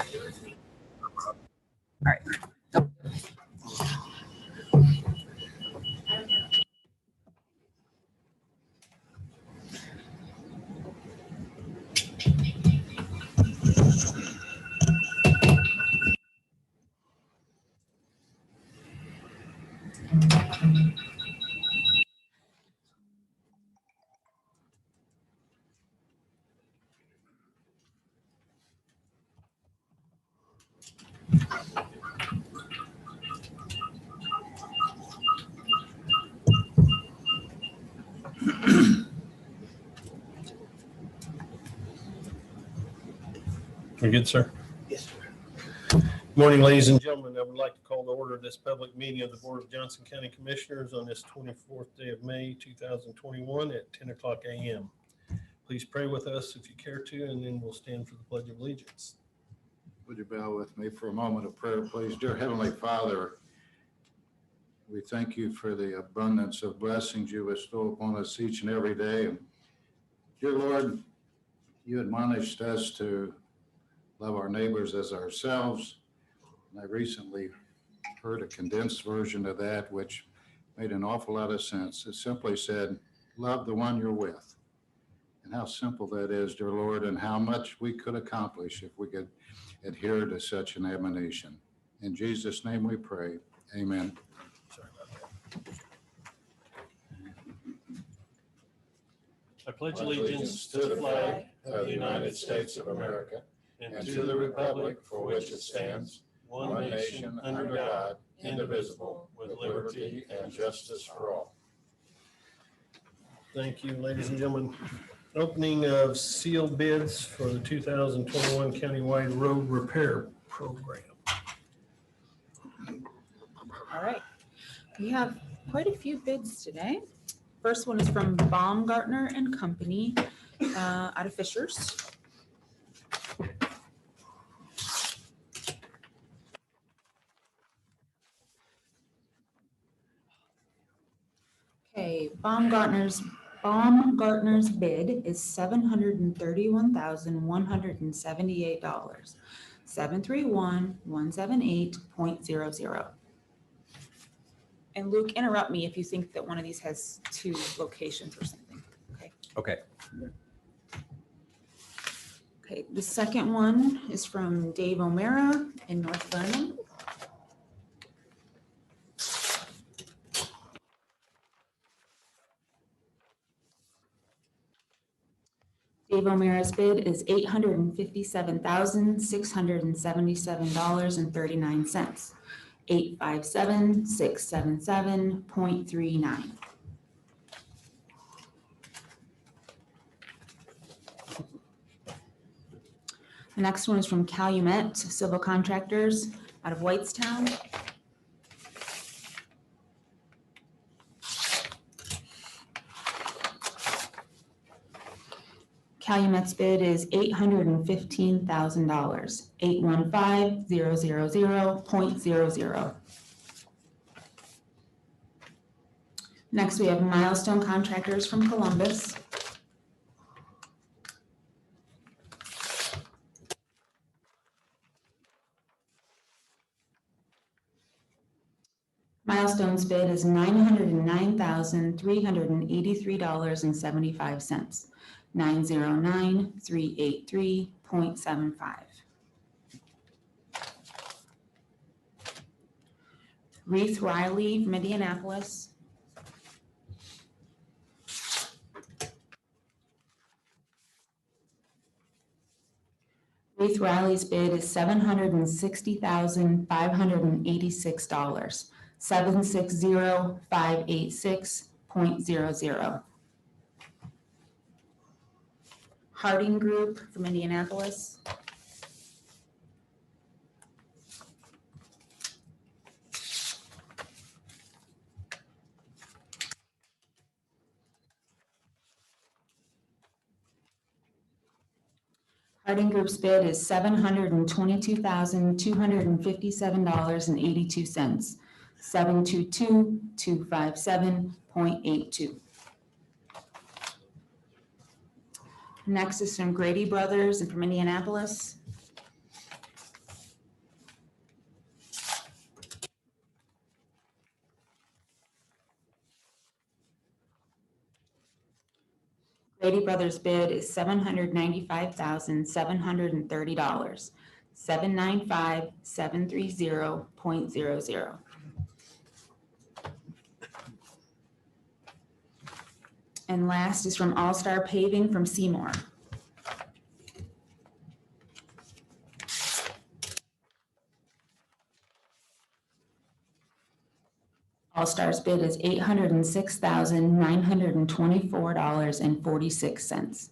that. All right. You're good, sir. Yes, sir. Good morning, ladies and gentlemen. I would like to call to order this public meeting of the Board of Johnson County Commissioners on this 24th day of May, 2021 at 10 o'clock a.m. Please pray with us if you care to, and then we'll stand for the Pledge of Allegiance. Would you bow with me for a moment of prayer, please? Dear Heavenly Father, we thank you for the abundance of blessings you bestow upon us each and every day. And dear Lord, you admonished us to love our neighbors as ourselves. And I recently heard a condensed version of that, which made an awful lot of sense. It simply said, love the one you're with. And how simple that is, dear Lord, and how much we could accomplish if we could adhere to such an admonition. In Jesus' name we pray. Amen. Sorry about that. I pledge allegiance to the flag of the United States of America and to the republic for which it stands, one nation under God, indivisible, with liberty and justice for all. Thank you, ladies and gentlemen. Opening of sealed bids for the 2021 countywide road repair program. All right. We have quite a few bids today. First one is from Baumgartner and Company out of Fishers. Okay, Baumgartner's bid is $731,178. 731,178.00. And Luke, interrupt me if you think that one of these has two locations or something. Okay. Okay. Okay, the second one is from Dave O'Mara in North Vernon. Dave O'Mara's bid is $857,677.39. 857,677.39. The next one is from Calumet Civil Contractors out of Whitestown. Calumet's bid is $815,000, 815,000.00. Next, we have Milestone Contractors from Columbus. Milestone's bid is $909,383.75. 909,383.75. Reith Riley from Indianapolis. Reith Riley's bid is $760,586. 760,586.00. Harding Group from Indianapolis. Harding Group's bid is $722,257.82. 722,257.82. Next is from Grady Brothers and from Indianapolis. Brady Brothers bid is $795,730, 795,730.00. And last is from All Star Paving from Seymour. All Stars bid is $806,924.46,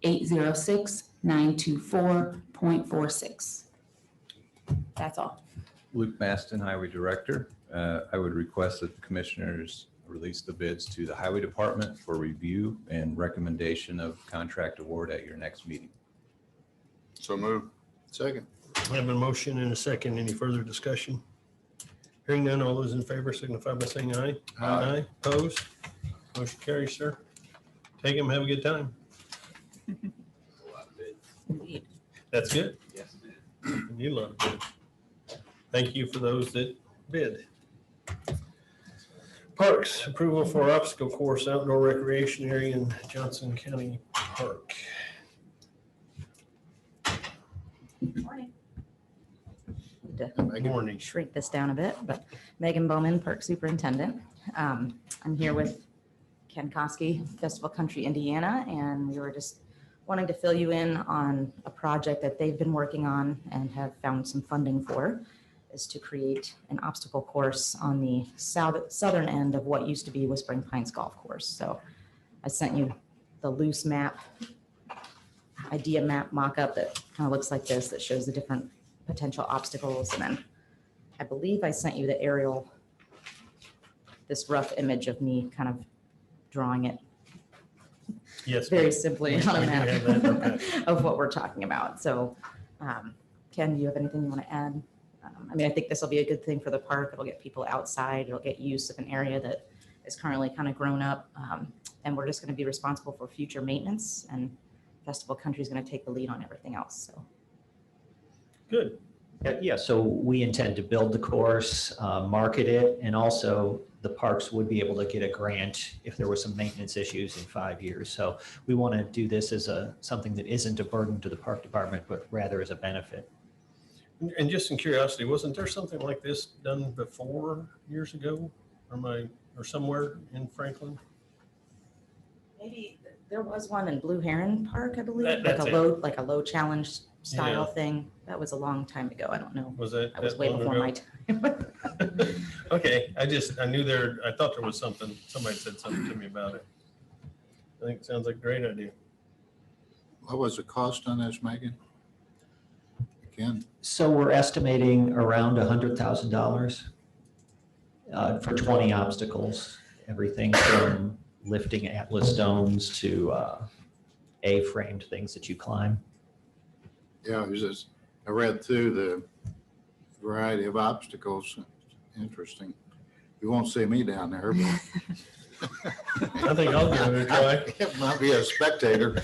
806,924.46. That's all. Luke Maston, Highway Director. I would request that the commissioners release the bids to the Highway Department for review and recommendation of contract award at your next meeting. So move. Second. I have a motion and a second. Any further discussion? Hearing none, all those in favor signify by saying aye. Aye. Opposed? Motion carries, sir. Take them, have a good time. Indeed. That's good. Yes. You love it. Thank you for those that bid. Parks, approval for obstacle course outdoor recreation area in Johnson County Park. Morning. Need to Good morning. shrink this down a bit, but Megan Bowman, Park Superintendent. I'm here with Ken Koski, Festival Country Indiana, and we were just wanting to fill you in on a project that they've been working on and have found some funding for, is to create an obstacle course on the southern end of what used to be Whispering Pines Golf Course. So I sent you the loose map, idea map mock-up that kind of looks like this, that shows the different potential obstacles. And then I believe I sent you the aerial, this rough image of me kind of drawing it Yes. very simply on a We do map have that in our packet. of what we're talking about. So Ken, do you have anything you want to add? I mean, I think this will be a good thing for the park. It'll get people outside. It'll get use of an area that is currently kind of grown up. And we're just going to be responsible for future maintenance, and Festival Country is going to take the lead on everything else. So Good. Yeah, so we intend to build the course, market it, and also the parks would be able to get a grant if there were some maintenance issues in 5 years. So we want to do this as something that isn't a burden to the park department, but rather as a benefit. And just in curiosity, wasn't there something like this done before years ago? Or somewhere in Franklin? maybe there was one in Blue Heron Park, I believe, That's it. like a low challenge style Yeah. thing. That was a long time ago. I don't know. Was that? I was that way long before ago? my time. Okay, I thought there was something, somebody said something to me about it. I think it sounds like a great idea. What was the cost on this, Megan? Again, So we're estimating around $100,000 for 20 obstacles, everything from lifting Atlas stones to A-framed things that you climb. yeah, it was just, I read through the variety of obstacles. Interesting. You won't see me down there, but I think I'll give it a try. it might be a spectator.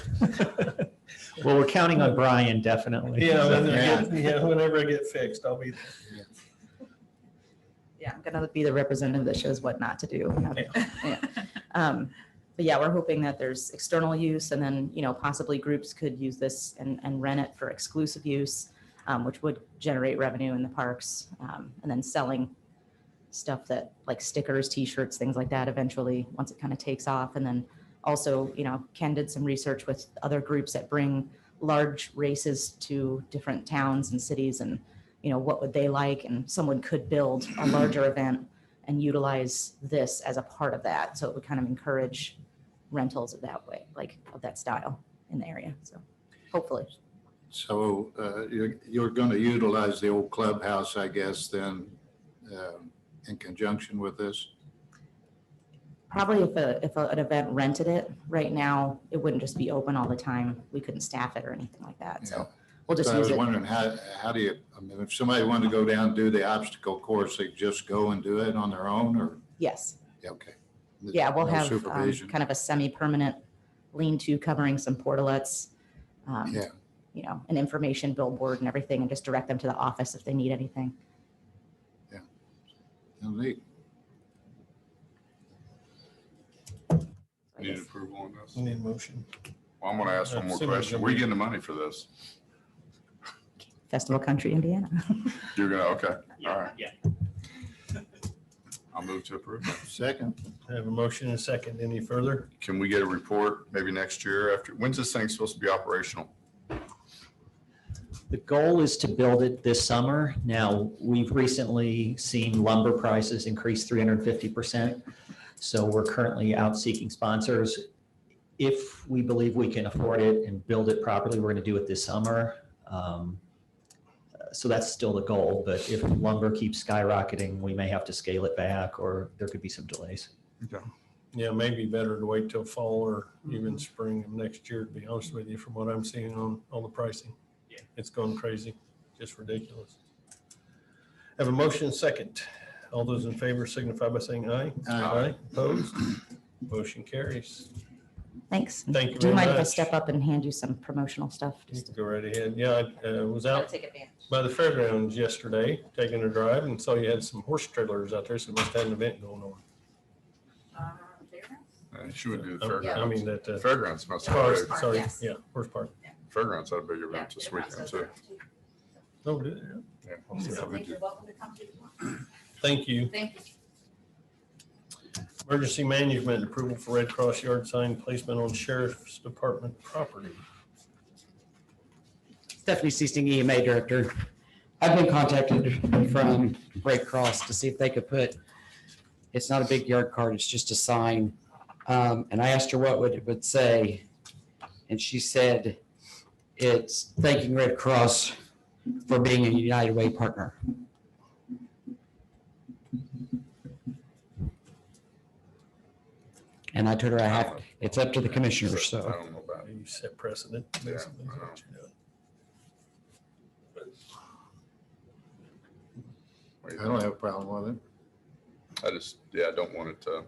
Well, we're counting on Brian, definitely. Whenever I get fixed, I'll be there. Yeah, I'm gonna be the representative that shows what not to do. Yeah. But yeah, we're hoping that there's external use, and then, possibly groups could use this and rent it for exclusive use, which would generate revenue in the parks, and then selling stuff that, like stickers, t-shirts, things like that eventually, once it kind of takes off. And then also, Ken did some research with other groups that bring large races to different towns and cities, and what would they like, and someone could build a larger event and utilize this as a part of that. So it would kind of encourage rentals of that way, like of that style in the area. So hopefully. So you're going to utilize the old clubhouse, I guess, then in conjunction with this? Probably if an event rented it, right now, it wouldn't just be open all the time. We couldn't staff it or anything like that. Yeah. So we'll just So I use was it. wondering, how do you, I mean, if somebody wanted to go down and do the obstacle course, they just go and do it on their own, or? Yes. Yeah, okay. Yeah, we'll No have supervision. kind of a semi-permanent lean-to covering some portalets. Yeah. An information billboard and everything, and just direct them to the office if they need anything. Neat. So I Need guess- approval on this? Need a motion. Well, I'm gonna ask one more Assuming it's question. gonna Where are you be- getting the money for this? Festival Country, Indiana. You're gonna, okay, all right. Yeah. I'll move to approve. Second. I have a motion and a second. Any further? Can we get a report maybe next year after, when's this thing supposed to be operational? The goal is to build it this summer. Now, we've recently seen lumber prices increase 350%. So we're currently out seeking sponsors. If we believe we can afford it and build it properly, we're going to do it this summer. So that's still the goal, but if lumber keeps skyrocketing, we may have to scale it back or there could be some delays. Yeah, maybe better to wait till fall or even spring of next year, to be honest with you, from what I'm seeing on all the pricing. Yeah. It's going crazy, just ridiculous. Have a motion and second. All those in favor signify by saying aye. Aye. Opposed? Motion carries. Thanks. Thank you Do you very mind if I much. step up and hand you some promotional stuff? You can go right ahead. Yeah, I was out Take advantage. by the fairgrounds yesterday, taking a drive, and saw you had some horse trailers out there, so must have an event going on. She would do the I fairgrounds. mean, that, Fairgrounds must have, cars, a big- sorry, yes. yeah, horse park. fairgrounds had a big event this weekend too. Oh, did it? Yeah, we'll see how we do. Thank you. Thank you. Emergency management approval for Red Cross yard sign placement on Sheriff's Department property. Stephanie Seasting, EMA Director. I've been contacted from Red Cross to see if they could put, it's not a big yard card, it's just a sign. And I asked her what it would say. And she said, it's thanking Red Cross for being a United Way partner. And I told her it's up to the commissioners, I so. don't know about it. You set precedent, Yeah, basically, is I know. what you're doing. What do you I don't think? have a problem with it. I just, yeah, I don't want it to,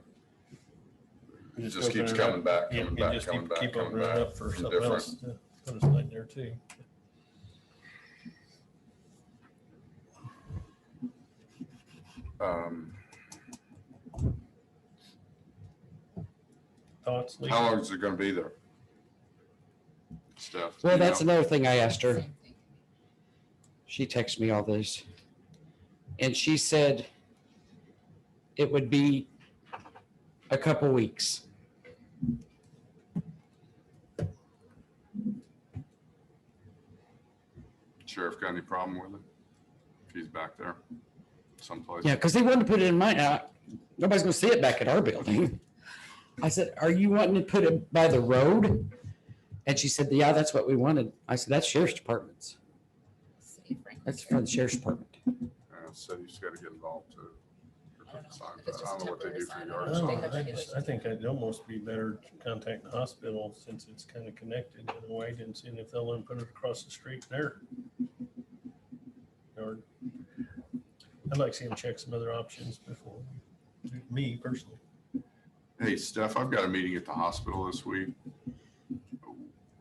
it just open keeps it coming up. back, Yeah, coming you back, just coming back, keep coming opening it back. up for It's something different. else to put a sign there too. Um, Thoughts, Lee? How long is it gonna be there? Steph? do Well, you that's know? another thing I asked her. She texted me all this. And she said it would be a couple weeks. Sheriff got any problem with it? If he's back there someplace? Yeah, because they wanted to put it in my, nobody's gonna see it back at our building. I said, are you wanting to put it by the road? And she said, yeah, that's what we wanted. I said, that's sheriff's departments. That's for the sheriff's department. City's gotta get involved too. I don't know what they do for I yard don't signs. know, I think it'd almost be better to contact the hospital since it's kind of connected in a way, and seeing if they'll let them put it across the street there. Or, I'd like to see them check some other options before, me personally. Hey, Steph, I've got a meeting at the hospital this week.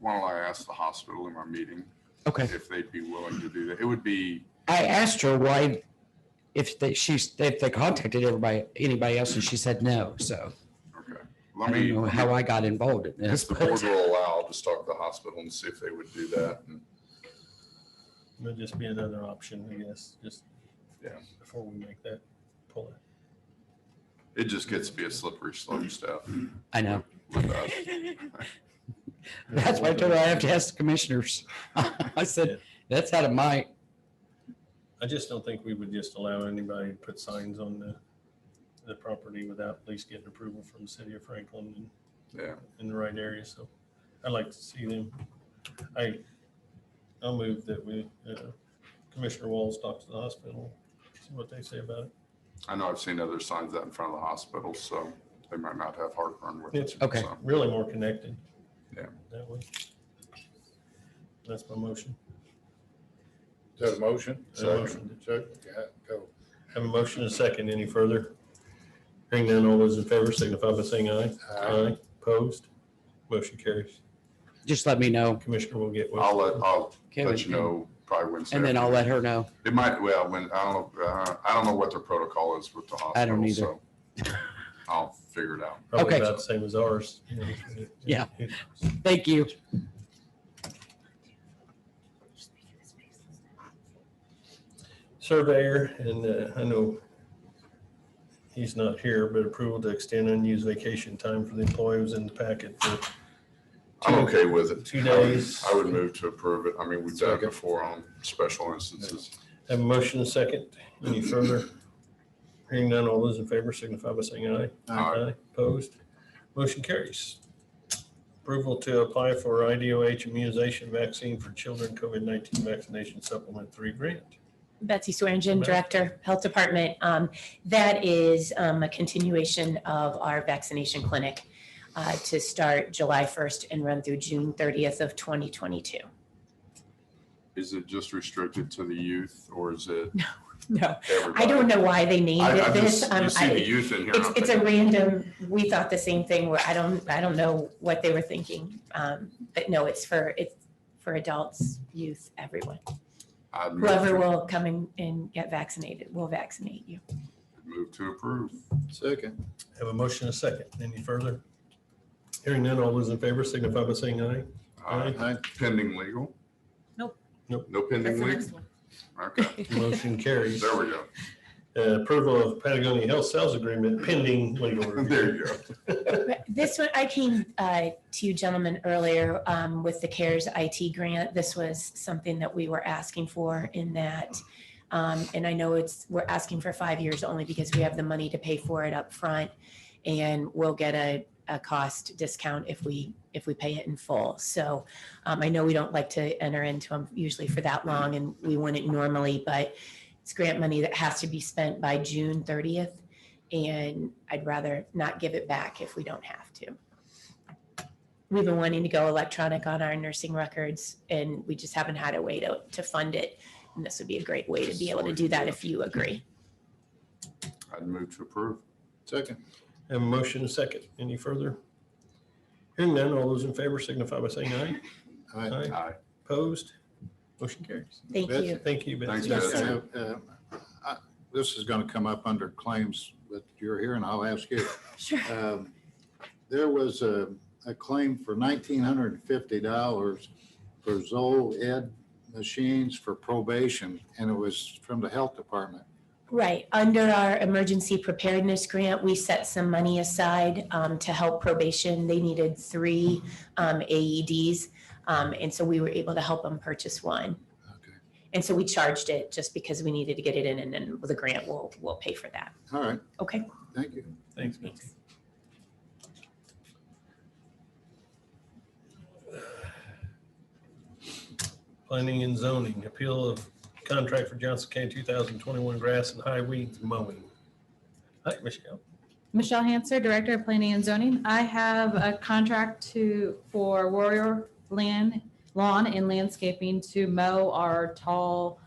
Why don't I ask the hospital in my meeting Okay. if they'd be willing to do that? It would be, I asked her why, if they contacted anybody else, and she said no, so okay. I Let me, don't know how I got involved in this. if the but- board will allow, I'll just talk to the hospital and see if they would do that. And It'll just be another option, I guess, just. Yeah. Before we make that pull. it just gets to be a slippery slope, Steph. I know. with us. That's why I told her I have to ask the commissioners. I said, that's out of my, I just don't think we would just allow anybody to put signs on the property without at least getting approval from the city of Franklin and Yeah, in the right area, so I'd like to see them. I'll move that we, Commissioner Walls talks to the hospital, see what they say about it. I know I've seen other signs out in front of the hospital, so they might not have heartburn with It's it. Okay. so. really more connected. Yeah. That way. That's my motion. Is that a motion? Motion. Chuck, yeah, go. Have a motion and a second. Any further? Hearing none, all those in favor signify by saying aye. Aye. Opposed? Motion carries. just let me know. Commissioner will get with. I'll let Kevin, you know probably Wednesday. And then I'll let afternoon. her know. It might, well, I don't know what their protocol is with the hospital. I don't either. so I'll figure it out. Probably Okay. about the same as ours. Yeah. Thank you. Surveyor, and I know he's not here, but approval to extend unused vacation time for the employee was in the packet for I'm okay with it. 2 days. I would move to approve it. I mean, we've done it Second. before on special instances. Have a motion and a second. Any further? Hearing none, all those in favor signify by saying aye. Aye. Opposed? Motion carries. Approval to apply for IDOH immunization vaccine for children COVID-19 vaccination supplement 3 grant. Betsy Swearingen, Director, Health Department. That is a continuation of our vaccination clinic to start July 1st and run through June 30th of 2022. Is it just restricted to the youth or is it No, everybody? I don't know why they named I it this. just, you see the youth in here. and I'm It's a thinking, random, we thought the same thing where I don't know what they were thinking. But no, it's for adults, youth, everyone. I'd Whoever move will come in and get vaccinated will vaccinate you. to approve. Second. Have a motion and a second. Any further? Hearing none, all those in favor signify by saying aye. Aye. Pending legal? Nope. Nope. No pending legal? one. Okay, Motion carries. there we go. Approval of Patagonia Health Sales Agreement pending legal review. There you go. This one, I came to you gentlemen earlier with the CARES IT grant. This was something that we were asking for in that. And I know we're asking for 5 years only because we have the money to pay for it up front, and we'll get a cost discount if we pay it in full. So I know we don't like to enter into them usually for that long, and we wouldn't normally, but it's grant money that has to be spent by June 30th. And I'd rather not give it back if we don't have to. We've been wanting to go electronic on our nursing records, and we just haven't had a way to fund it. And this would be a great way to be able to do that if you agree. I'd move to approve. Second. Have a motion and a second. Any further? Hearing none, all those in favor signify by saying aye. Aye. Aye. Opposed? Motion carries. Thank Betsy? you. Thank you, Betsy. Thanks, Yes, Betsy. sir. This is going to come up under claims, but you're here and I'll ask you. Sure. There was a claim for $1,950 for Zoll Ed machines for probation, and it was from the health department. Right. Under our emergency preparedness grant, we set some money aside to help probation. They needed 3 AEDs. And so we were able to help them purchase one. Okay. And so we charged it just because we needed to get it in, and then the grant will pay for that. All right. Okay. Thank you. Thanks, Betsy. Planning and zoning, appeal of contract for Johnson County 2021 grass and high weeds mowing. Hi, Michelle. Michelle Hanser, Director of Planning and Zoning. I have a contract for Warrior Lawn and Landscaping to mow our tall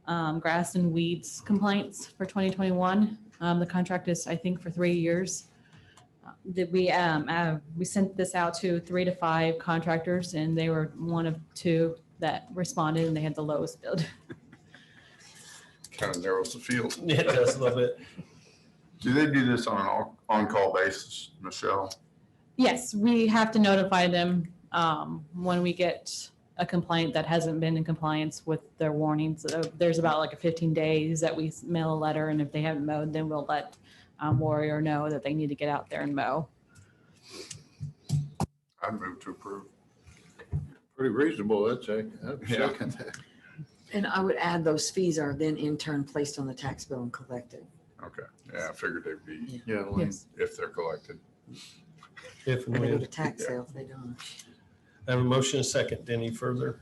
grass and weeds complaints for 2021. The contract is, I think, for 3 years. We sent this out to 3 to 5 contractors, and they were one of 2 that responded, and they had the lowest bid. Kind of narrows the field. Yeah, it does a little bit. Do they do this on an on-call basis, Michelle? Yes, we have to notify them when we get a complaint that hasn't been in compliance with their warnings. There's about like a 15 days that we mail a letter, and if they haven't mowed, then we'll let Warrior know that they need to get out there and mow. I'd move to approve. Pretty reasonable, I'd say. I'd Yeah. second that. And I would add those fees are then in turn placed on the tax bill and collected. Okay, yeah, I figured they'd be, Yeah, Lynn. Yes. if they're collected. If and They go to when. tax sale if they don't. I have a motion and a second. Any further?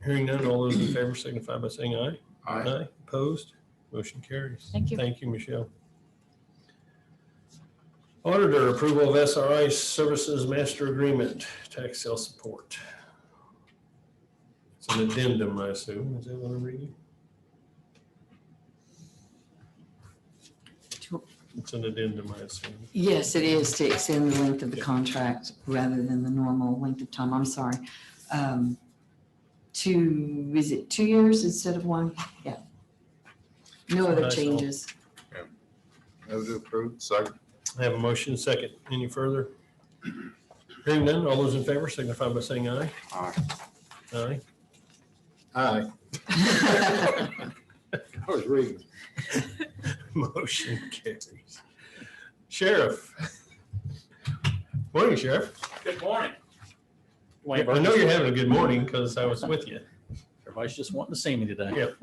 Hearing none, all those in favor signify by saying aye. Aye. Opposed? Motion carries. Thank you. Thank you, Michelle. Auditor, approval of SRI Services Master Agreement, tax sale support. It's an addendum, I assume. Is that what I'm reading? It's an addendum, I assume. Yes, it is to extend the length of the contract rather than the normal length of time. I'm sorry. Is it 2 years instead of 1? Yeah. No other Nice. changes. Move to approve. Second. I have a motion second. Any further? Hearing none, all those in favor signify by saying aye. Aye. Aye. I was reading. Motion carries. Sheriff. Morning, Sheriff. Good morning. I know you're having a good morning because I was with you. Everybody's just wanting to see me today. Yep.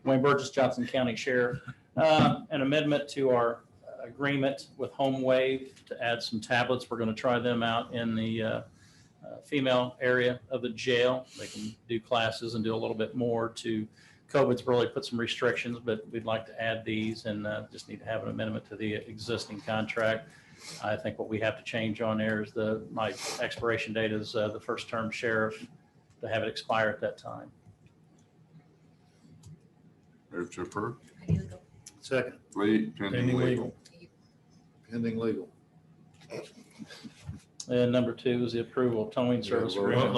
Wayne Burgess, Johnson County Sheriff. An amendment to our agreement with Home Wave to add some tablets. We're going to try them out in the female area of the jail. They can do classes and do a little bit more to COVID's really put some restrictions, but we'd like to add these and just need to have an amendment to the existing contract. I think what we have to change on there is my expiration date is the first term sheriff to have it expire at that time. Move to approve. Second, Pending legal. pending legal. And number 2 is the approval of towing service Yeah, agreement.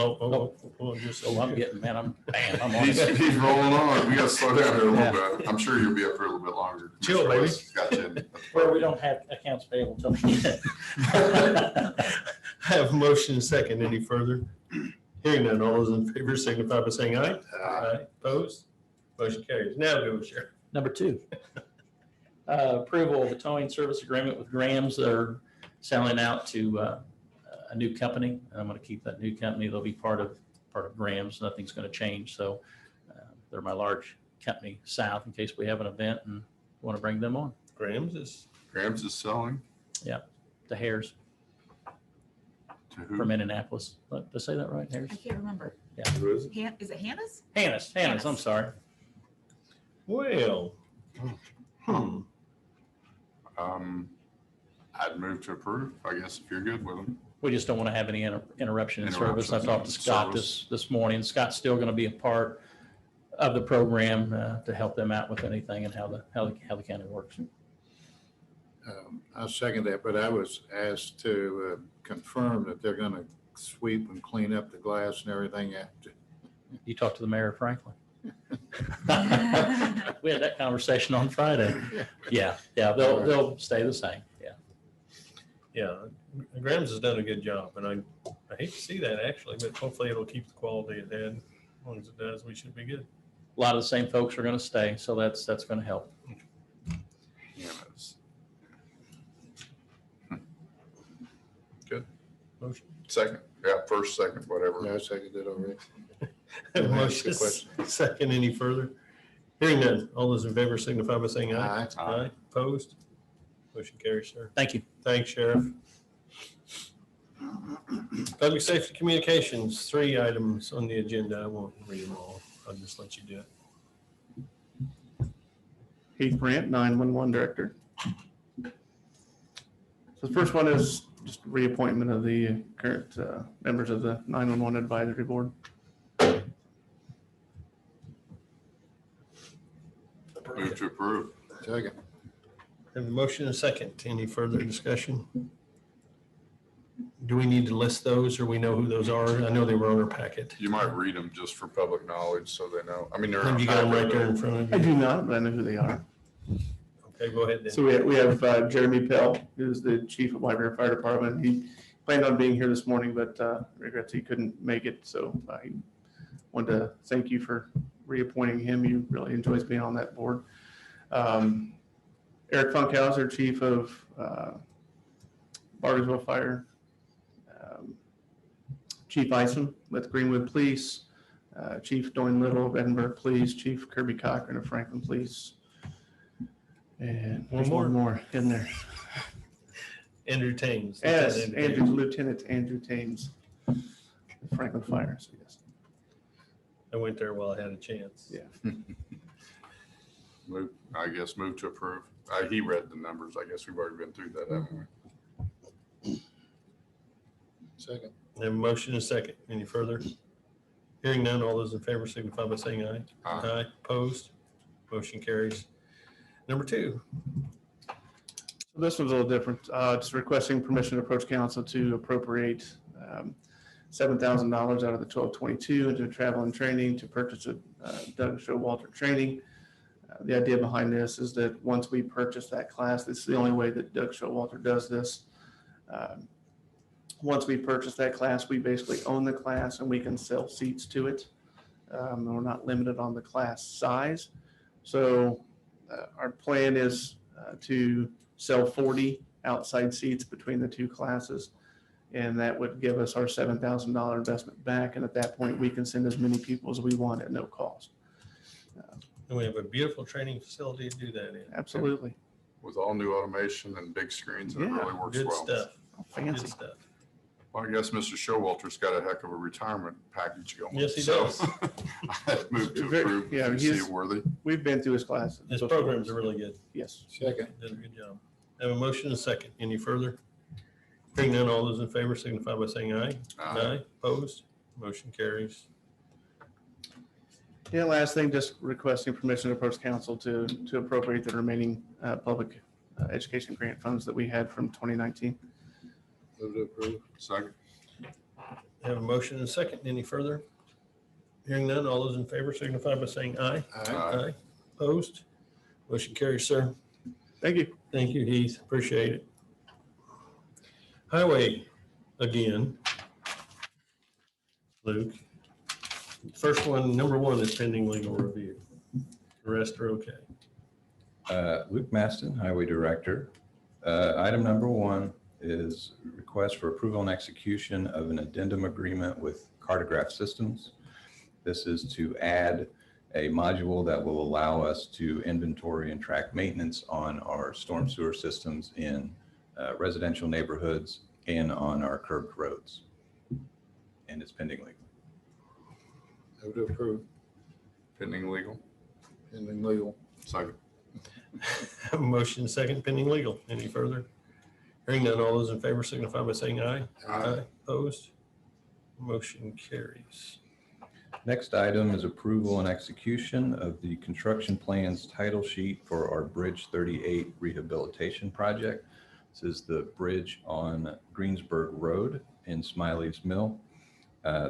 Just Oh, I'm getting, man, I'm on He's it. rolling on. We got to slow down here a Yeah. little bit. I'm sure you'll be up here a little bit longer. Chill, baby. Gotcha. Where we don't have accounts payable till. I have a motion second. Any further? Hearing none, all those in favor signify by saying aye. Opposed? Motion carries. Now go, Sheriff. Number 2, approval of the towing service agreement with Graham's. They're selling out to a new company, and I'm going to keep that new company. They'll be part of Graham's. Nothing's going to change. So they're my large company south in case we have an event and want to bring them on. Graham's is, Grams is selling The Hares to who? from Indianapolis. Did I say that right, Hares? I can't remember. who is it? Is it Hannah's? Hannah's, I'm sorry. Well, I'd move to approve, I guess, if you're good with them. We just don't want to have any interruption in service. I Interruptions talked to in Scott service. this morning. Scott's still going to be a part of the program to help them out with anything and how the county works. I second that, but I was asked to confirm that they're going to sweep and clean up the glass and everything after. You talked to the mayor of Franklin. We had that conversation on Friday. Yeah, they'll stay the same. yeah, Graham's has done a good job, and I hate to see that actually, but hopefully it'll keep the quality it had. As long as it does, we should be good. A lot of the same folks are going to stay, so that's going to help. Hannah's. Motion. Second, first, second, whatever. Yeah, I seconded it already. Have a Ask motion the question. second. Any further? Hearing none. All those in favor signify by saying aye. Aye. Opposed? Motion carries, sir. Thank you. Thanks, Sheriff. Public safety communications, 3 items on the agenda. I won't read them all. I'll just let you do it. Heath Brandt, 911 Director. So the first one is just reappointment of the current members of the 911 Advisory Board. Move to approve. Second. Have a motion and a second. Any further discussion? Do we need to list those or we know who those are? I know they were on our packet. You might read them just for public knowledge so they know. I mean, they're. Have you got them right there in front of I you? do not, but I know who they are. Okay, go ahead then. So we have Jeremy Pell, who's the Chief of White Bear Fire Department. He planned on being here this morning, but regrets he couldn't make it. So I wanted to thank you for reappointing him. He really enjoys being on that board. Eric Funkhauser, Chief of Bargersville Fire. Chief Isom with Greenwood Police. Chief Doyne Little of Edinburgh Police. Chief Kirby Cochran of Franklin Police. And there's one more in there. Andrew Thames. Yes, Lieutenant Andrew. Lieutenant Andrew Thames, Franklin Fire, so yes. I went there while I had a chance. Yeah. Move to approve. He read the numbers. I guess we've already been through that, haven't we? Second. Have a motion and a second. Any further? Hearing none, all those in favor signify by saying aye. Aye. Opposed? Motion carries. Number 2. So this one's a little different, just requesting permission to approach council to appropriate $7,000 out of the 1222 into travel and training to purchase a Doug Showalter training. The idea behind this is that once we purchase that class, this is the only way that Doug Showalter does this. Once we purchase that class, we basically own the class and we can sell seats to it. And we're not limited on the class size. So our plan is to sell 40 outside seats between the two classes. And that would give us our $7,000 investment back. And at that point, we can send as many people as we want at no cost. And we have a beautiful training facility to do that in. Absolutely. With all new automation and big screens, and it Yeah, really works Good well. stuff. Good Fancy. stuff. Well, I guess Mr. Showalter's got a heck of a retirement package going. Yes, he So, does. I move to Very- approve. yeah, You see he's- it worthy. We've been through his classes. His programs are really good. Yes. Second. Did a good job. Have a motion and a second. Any further? Hearing none, all those in favor signify by saying aye. Opposed? Motion carries. Yeah, last thing, just requesting permission to approach council to appropriate the remaining public education grant funds that we had from 2019. Move to approve. Second. Have a motion and a second. Any further? Hearing none, all those in favor signify by saying aye. Aye. Opposed? Motion carries, sir. Thank you. Thank you, Heath. Appreciate it. Highway again. Luke. First one, number one is pending legal review. The rest are okay. Luke Maston, Highway Director. Item number one is request for approval and execution of an addendum agreement with Cartograph Systems. This is to add a module that will allow us to inventory and track maintenance on our storm sewer systems in residential neighborhoods and on our curved roads. And it's pending legal. Move to approve. Pending legal. Pending legal. Second. Have a motion and a second pending legal. Any further? Hearing none, all those in favor signify by saying aye. Opposed? Motion carries. Next item is approval and execution of the construction plans title sheet for our Bridge 38 rehabilitation project. This is the bridge on Greensburg Road in Smiley's Mill.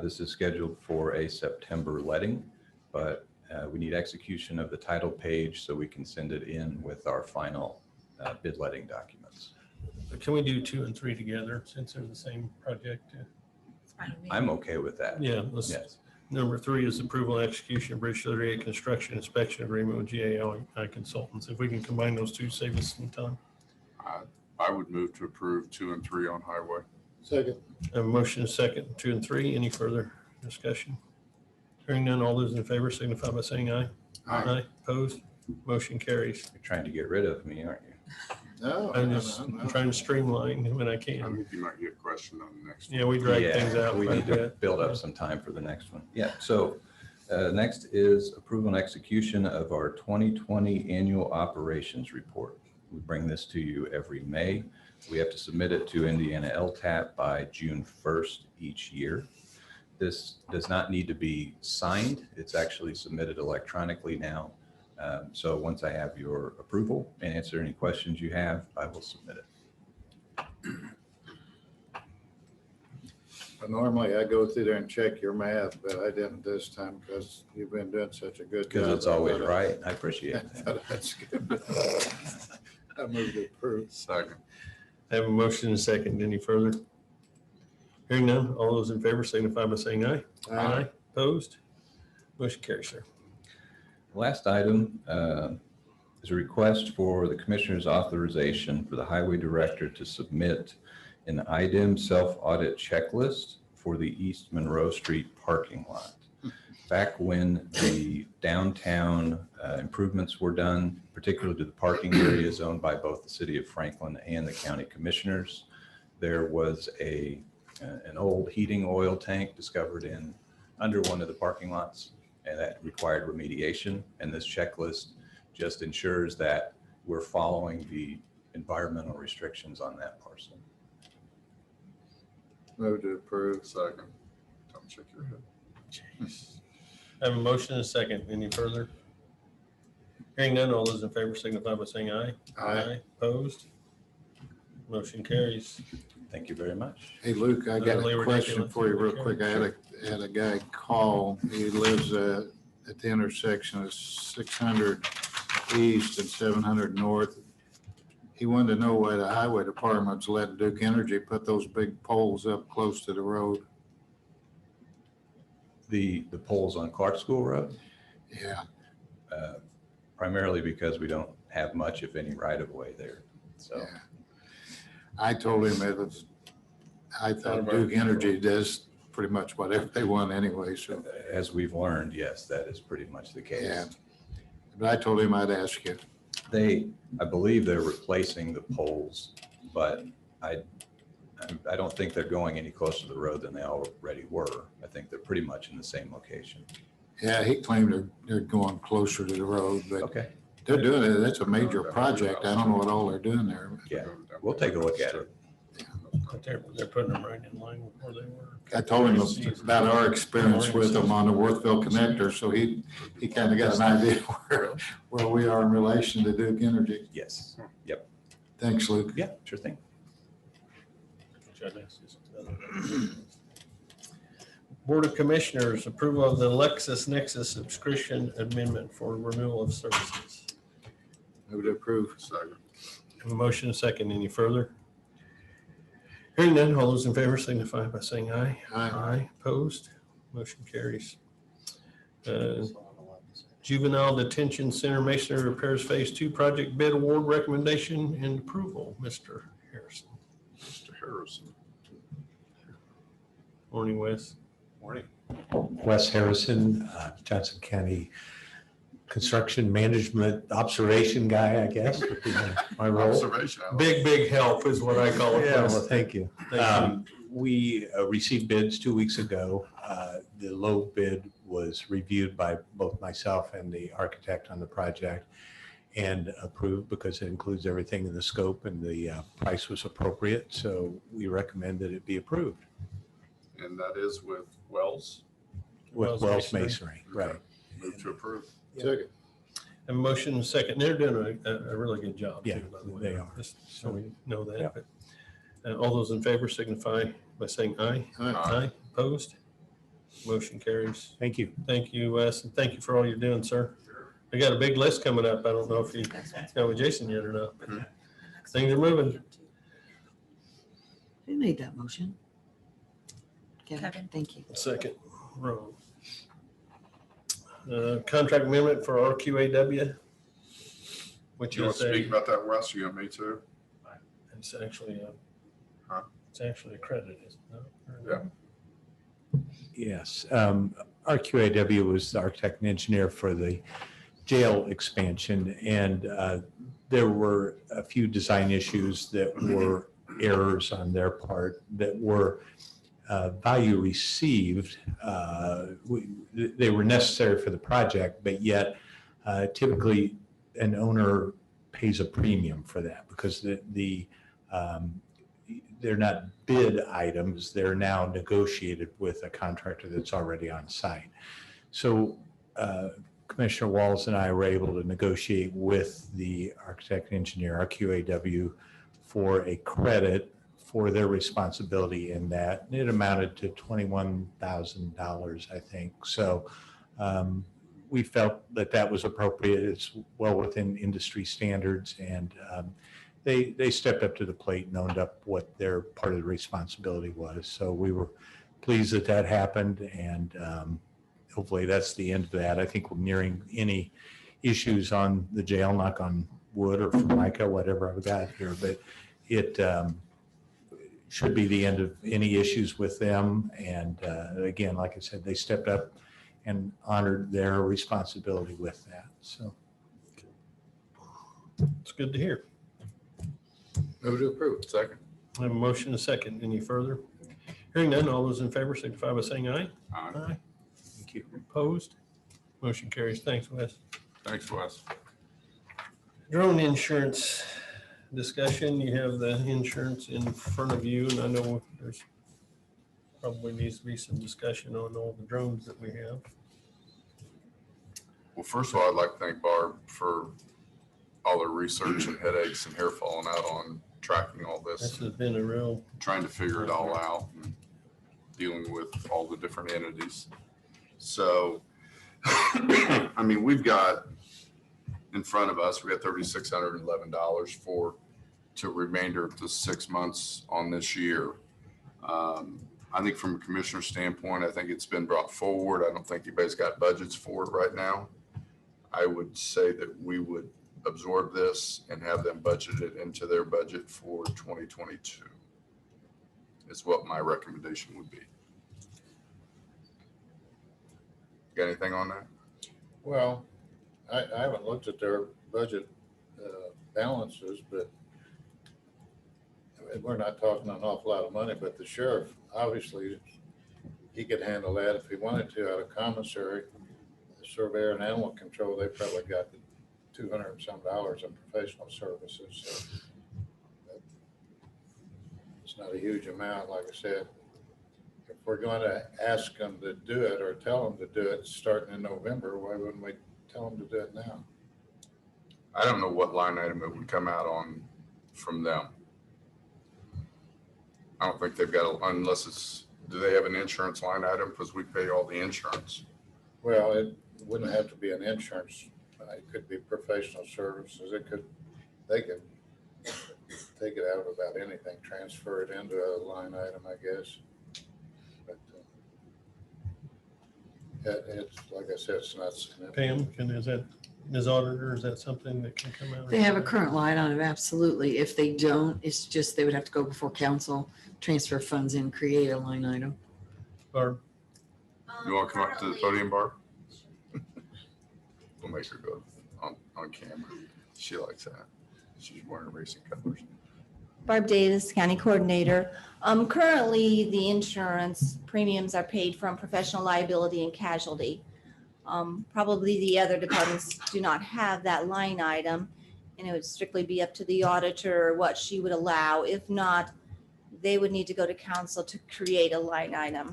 This is scheduled for a September letting, but we need execution of the title page so we can send it in with our final bid letting documents. Can we do 2 and 3 together since they're the same project? I'm okay with that. Yeah, let's. Yes. Number 3 is approval and execution of Bridge 38 construction inspection agreement with GAI Consultants. If we can combine those two, save us some time. I would move to approve 2 and 3 on highway. Second. I have a motion and a second, 2 and 3. Any further discussion? Hearing none, all those in favor signify by saying aye. Aye. Opposed? Motion carries. You're trying to get rid of me, aren't you? No. I'm no, just no, no. trying to streamline when I I can. think you might get questioned on the next one. Yeah, we drag things out. We need to build up some time for the next one. Yeah, so next is approval and execution of our 2020 annual operations report. We bring this to you every May. We have to submit it to Indiana LTAP by June 1st each year. This does not need to be signed. It's actually submitted electronically now. So once I have your approval and answer any questions you have, I will submit it. Normally I go through there and check your math, but I didn't this time because you've been doing such a good job. Because it's always right. I appreciate that. That's good. I move to approve. Second. I have a motion and a second. Any further? Hearing none, all those in favor signify by saying aye. Opposed? Motion carries, sir. Last item is a request for the Commissioner's authorization for the Highway Director to submit an IDEM self-audit checklist for the East Monroe Street parking lot. Back when the downtown improvements were done, particularly to the parking areas owned by both the City of Franklin and the County Commissioners, there was an old heating oil tank discovered under one of the parking lots, and that required remediation. And this checklist just ensures that we're following the environmental restrictions on that parcel. Move to approve. Second. Don't shake your head. Jeez. I have a motion and a second. Any further? Hearing none, all those in favor signify by saying aye. Aye. Opposed? Motion carries. Thank you very much. Hey, Luke, I got Utterly a question ridiculous. for you real quick. I had a guy call. He lives at the intersection of 600 east and 700 north. He wanted to know why the highway department's letting Duke Energy put those big poles up close to the road. The poles on Clark School Road, Yeah, primarily because we don't have much, if any, right of way there. So yeah. I told him it was, I thought Duke Energy does pretty much whatever they want anyway, so, as we've learned, yes, that is pretty much the case. yeah. But I told him I'd ask you. I believe they're replacing the poles, but I don't think they're going any closer to the road than they already were. I think they're pretty much in the same location. Yeah, he claimed they're going closer to the road, but Okay, they're doing it. That's a major project. I don't know what all they're doing there. yeah, we'll take a look at it. But they're putting them right in line with where they were. I told him about our experience with them on the Worthville connector, so he kind of got an idea where we are in relation to Duke Energy. Yes, yep, Thanks, Luke. yeah, sure thing. Board of Commissioners, approval of the LexisNexis subscription amendment for renewal of services. Move to approve. Second. Have a motion and a second. Any further? Hearing none, all those in favor signify by saying aye. Aye. Opposed? Motion carries. Juvenile Detention Center Masonry Repairs Phase 2 Project Bid Award Recommendation and Approval. Mr. Harrison. Mr. Harrison. Morning, Wes. Morning. Wes Harrison, Johnson County Construction Management Observation Guy, I guess, would be my role. Observation. I like Big help is what I call it. Yeah, Wes. well, thank you. Thank you. We received bids 2 weeks ago. The low bid was reviewed by both myself and the architect on the project and approved because it includes everything in the scope and the price was appropriate. So we recommend that it be approved And that is with Wells. with Wells Wells Masonry. Masonry, right? Move to approve. Second. Have a motion and a second. They're doing a really good job. Yeah, too, by the way. they are. Just so we know Yeah. that. But all those in favor signify by saying aye. Aye. Opposed? Motion carries. Thank you. Thank you, Wes, and thank you for all you're doing, sir. We got a big list coming up. I don't know if you got with Jason yet or not, but things are moving. Who made that motion? Kevin, thank you. Second row. Contract amendment for RQAW. Which Do you want is to speak a, about that, Wes? You want me to? it's actually Huh? it's actually accredited, isn't it? Yeah. Yes, RQAW was the architect and engineer for the jail expansion, and there were a few design issues that were errors on their part that were value received. They were necessary for the project, but yet typically an owner pays a premium for that because they're not bid items, they're now negotiated with a contractor that's already on site. So Commissioner Walls and I were able to negotiate with the architect and engineer, RQAW, for a credit for their responsibility in that. It amounted to $21,000, I think. So we felt that that was appropriate. It's well within industry standards, and they stepped up to the plate and owned up what their part of the responsibility was. So we were pleased that that happened, and hopefully that's the end of that. I think we're nearing any issues on the jail, knock on wood or formica, whatever I've got here, but it should be the end of any issues with them. And again, like I said, they stepped up and honored their responsibility with that. So It's good to hear. Move to approve. Second. I have a motion and a second. Any further? Hearing none, all those in favor signify by saying aye. Aye. thank you. Opposed? Motion carries. Thanks, Wes. Thanks, Wes. Drone insurance discussion. You have the insurance in front of you, and I know there's probably needs to be some discussion on all the drones that we have. Well, first of all, I'd like to thank Barb for all the research and headaches and hair falling out on tracking all This this, has been a real, trying to figure it all out, and dealing with all the different entities. So, I mean, we've got in front of us. We got $3,611 to remainder of the 6 months on this year. I think from a commissioner standpoint, I think it's been brought forward. I don't think anybody's got budgets for it right now. I would say that we would absorb this and have them budgeted into their budget for 2022 is what my recommendation would be. Got anything on that? Well, I haven't looked at their budget balances, but we're not talking an awful lot of money, but the sheriff, obviously, he could handle that if he wanted to out of commissary. The surveyor and animal control, they probably got the $200 and some in professional services. So it's not a huge amount, like I said. If we're going to ask them to do it or tell them to do it starting in November, why wouldn't we tell them to do it now? I don't know what line item it would come out on from them. I don't think they've got, unless it's, do they have an insurance line item? Because we pay all the insurance. Well, it wouldn't have to be an insurance. It could be professional services. They could take it out of about anything, transfer it into a line item, I guess. But it's, like I said, it's not significant. Pam, is that, Ms. Auditor, is that something that can come out? They have a current line on it, absolutely. If they don't, it's just, they would have to go before council, transfer funds in, create a line item. Barb? You want to come up to the podium, Barb? We'll make her go on camera. She likes that. She's wearing racing colors. Barb Davis, County Coordinator. Currently, the insurance premiums are paid from professional liability and casualty. Probably the other departments do not have that line item, and it would strictly be up to the auditor what she would allow. If not, they would need to go to council to create a line item.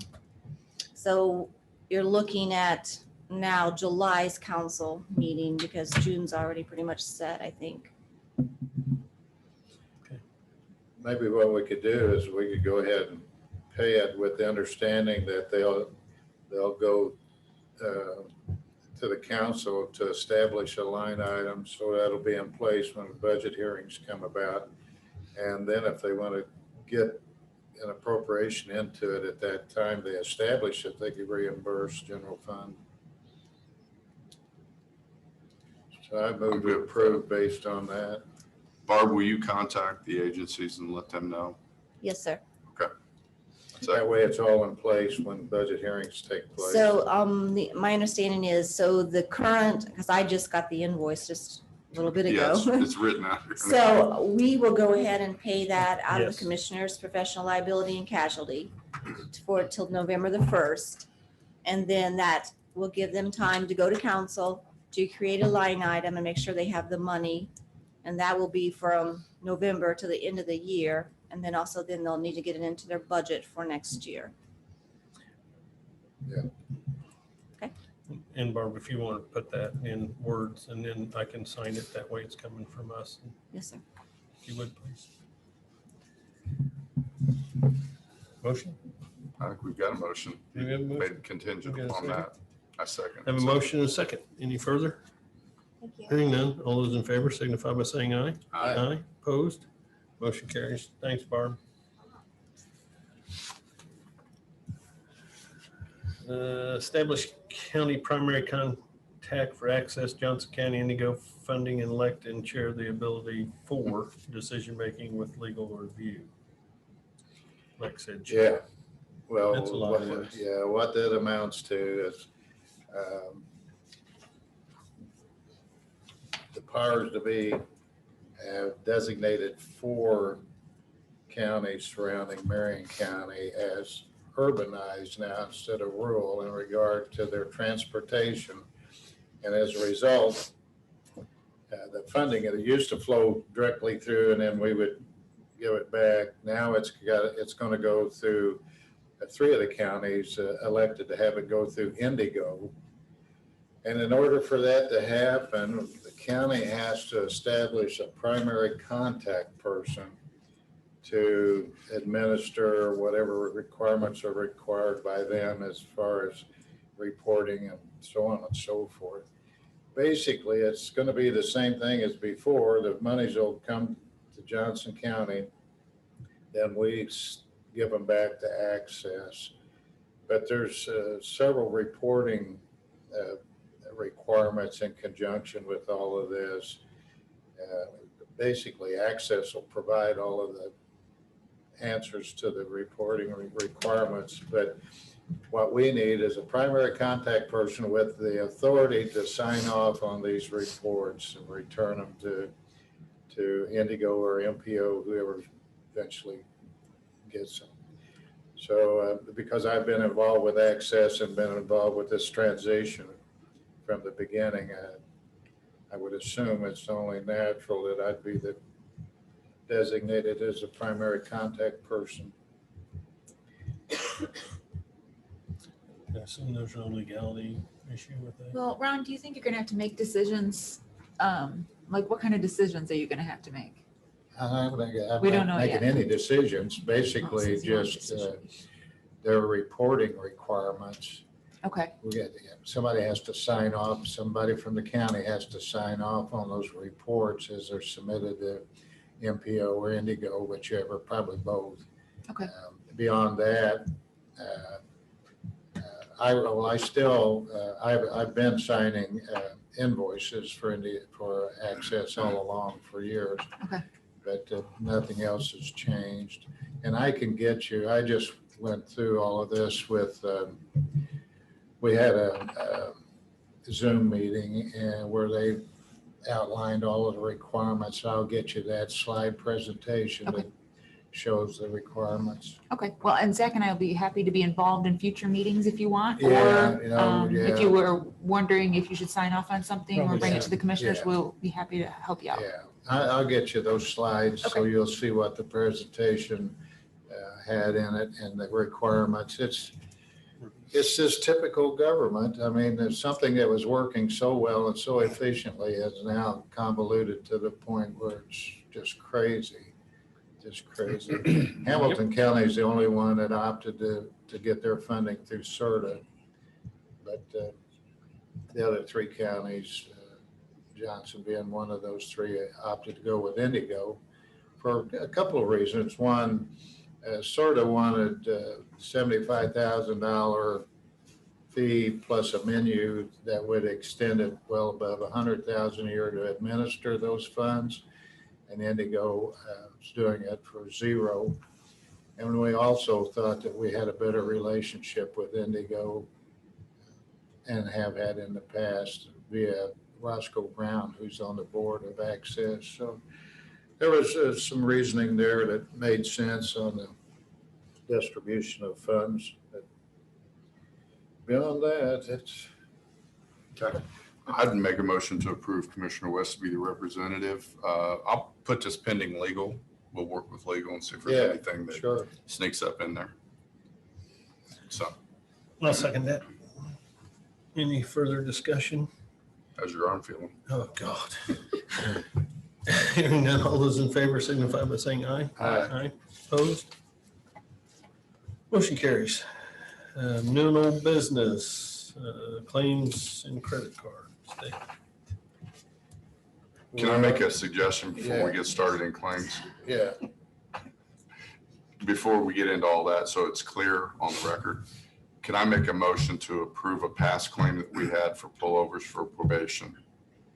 So you're looking at now July's council meeting because June's already pretty much set, I think. Maybe what we could do is we could go ahead and pay it with the understanding that they'll go to the council to establish a line item. So that'll be in place when the budget hearings come about. And then if they want to get an appropriation into it at that time, they establish it, they could reimburse general fund. So I move to approve based on that. Barb, will you contact the agencies and let them know? Yes, sir. Okay. That way it's all in place when budget hearings take place. So my understanding is, so the current, because I just got the invoice just a little bit ago. Yes, it's written out here. So we will go ahead and pay that out of Yes. the commissioner's professional liability and casualty for till November the 1st. And then that will give them time to go to council to create a line item and make sure they have the money. And that will be from November to the end of the year. And then also then they'll need to get it into their budget for next year. And Barb, if you want to put that in words and then I can sign it, that way it's coming from us. Yes, sir. If you would, please. Motion? I think we've got a motion. Do we have a motion? Made contingent We got a upon second? that. I second. Have a motion and a second. Any further? Thank you. Hearing none. All those in favor signify by saying aye. Aye. Opposed? Motion carries. Thanks, Barb. Establish county primary contact for access Johnson County Indigo funding and elect and chair the ability for decision-making with legal review. Like I said. Yeah, well, That's a lot of words. what that amounts to is the powers to be have designated 4 counties surrounding Marion County as urbanized now instead of rural in regard to their transportation. And as a result, the funding, it used to flow directly through and then we would give it back. Now it's going to go through 3 of the counties elected to have it go through Indigo. And in order for that to happen, the county has to establish a primary contact person to administer whatever requirements are required by them as far as reporting and so on and so forth. basically, it's going to be the same thing as before. The monies will come to Johnson County. Then we give them back to Access. But there's several reporting requirements in conjunction with all of this. Basically, Access will provide all of the answers to the reporting requirements, but what we need is a primary contact person with the authority to sign off on these reports and return them to Indigo or MPO, whoever eventually gets them. So because I've been involved with Access and been involved with this transition from the beginning, I would assume it's only natural that I'd be designated as a primary contact person. I assume there's no legality issue with that. Well, Ron, do you think you're gonna have to make decisions? Like what kind of decisions are you gonna have to make? I'm We don't not know making yet. any decisions, basically just their reporting requirements. Okay, We get, somebody has to sign off, somebody from the county has to sign off on those reports as they're submitted to MPO or Indigo, whichever, probably both. okay. Beyond that, I've been signing invoices for Access all along for years. Okay. But nothing else has changed. And I can get you, I just went through all of this with, we had a Zoom meeting and where they outlined all of the requirements. I'll get you that slide presentation Okay. that shows the requirements. Okay, well, and Zach and I will be happy to be involved in future meetings if you want, Yeah, or you know, if yeah. you were wondering if you should sign off on something or Probably bring it so. to the commissioners, Yeah. we'll be happy to help you out. Yeah, I'll get you those slides so Okay. you'll see what the presentation had in it and the requirements. It's just typical government. I mean, there's something that was working so well and so efficiently is now convoluted to the point where it's just crazy, just crazy. Hamilton County is the only one that opted to get their funding through CERTA. But the other three counties, Johnson being one of those three, opted to go with Indigo for a couple of reasons. One, CERTA wanted $75,000 fee plus a menu that would extend it well above $100,000 a year to administer those funds. And Indigo was doing it for zero. And we also thought that we had a better relationship with Indigo and have had in the past via Roscoe Brown, who's on the board of Access. So there was some reasoning there that made sense on the distribution of funds. But beyond that, it's. I'd make a motion to approve Commissioner West to be the representative. I'll put this pending legal. We'll work with legal and see if Yeah, there's anything that Sure. sneaks up in there. So, I'll second that. Any further discussion? how's your arm feeling? Oh, God. Hearing none, all those in favor signify by saying aye. Aye. Opposed? Motion carries. New and old business, claims and credit cards. Can I make a suggestion before Yeah. we get started in claims? Yeah. Before we get into all that, so it's clear on the record, can I make a motion to approve a past claim that we had for pullovers for probation?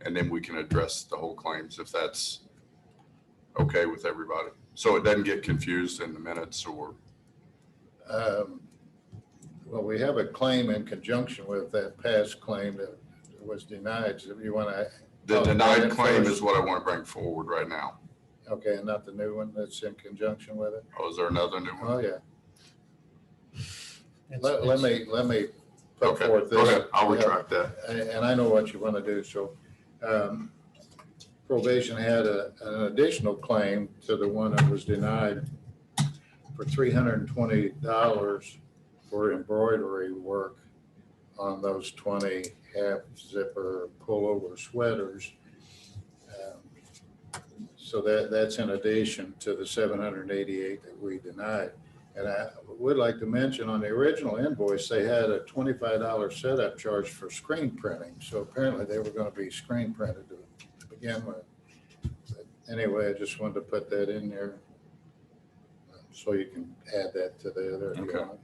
And then we can address the whole claims if that's okay with everybody. So it doesn't get confused in the minutes or, Well, we have a claim in conjunction with that past claim that was denied. So if you want to. the denied claim is what I want to bring forward right now. Okay, and not the new one that's in conjunction with it? Oh, is there another new one? Oh, yeah. Let me put Okay, forth go this. ahead. I'll retract that. And I know what you want to do, so probation had an additional claim to the one that was denied for $320 for embroidery work on those 20 half zipper pullover sweaters. So that's in addition to the 788 that we denied. And I would like to mention on the original invoice, they had a $25 setup charge for screen printing. So apparently they were going to be screen printed to begin with. But anyway, I just wanted to put that in there. So you can add that to the other. if you Okay. want.